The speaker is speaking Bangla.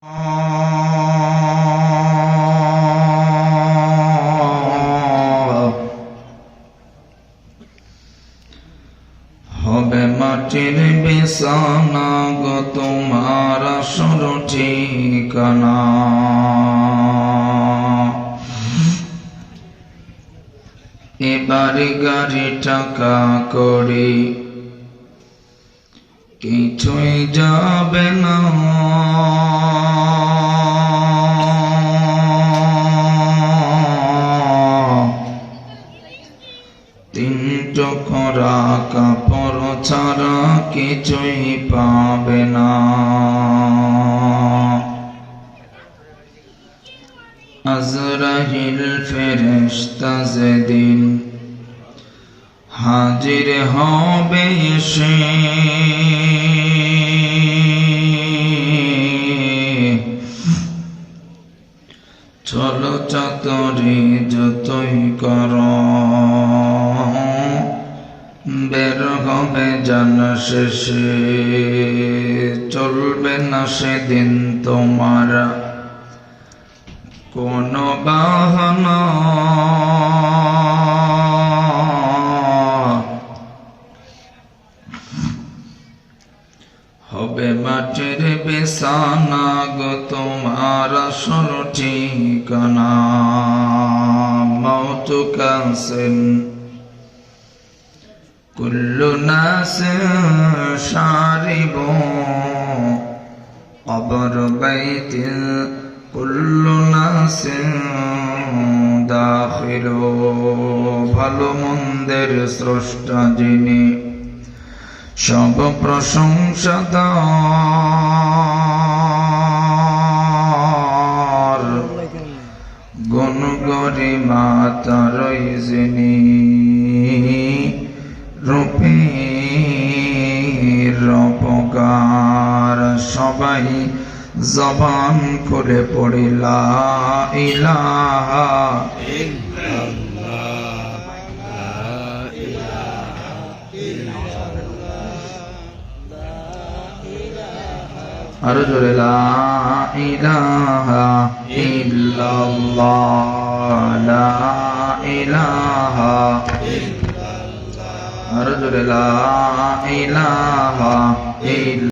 হবে মাটির বিছানা গো তোমার আসল ঠিকানা। এবারে গাড়ি টাকা করি কিছুই যাবে না, তিন টুকরা কাপড় ছাড়া কিছুই পাবে না। আজরাইল ফেরেশতা যেদিন হাজির হবে সে, চলো চাতুরি যতই করো বের হবে জান শেষে। চলবে না সেদিন তোমার কোনো বাহানা, হবে মাটির বিছানা গো তোমার আসল ঠিকানা। মওতু কাসিন কুল্লু নাসিন শারিবু, কবর বাইতিন কুল্লু নাসিন দাখিলু। ভালো মন্দের স্রষ্টা যিনি, সব প্রশংসা তার, গুণ গরিমা তারই যিনি, রূপের উপকার। সবাই জবান করে পড়ি লা ইলাহা আরো জোরে লা ইলাহা ইল্লাল্লাহ, লা ইলাহা ইল্লাল্লাহ, আরো জোরে লা ইলাহা ইল্লাল্লাহ।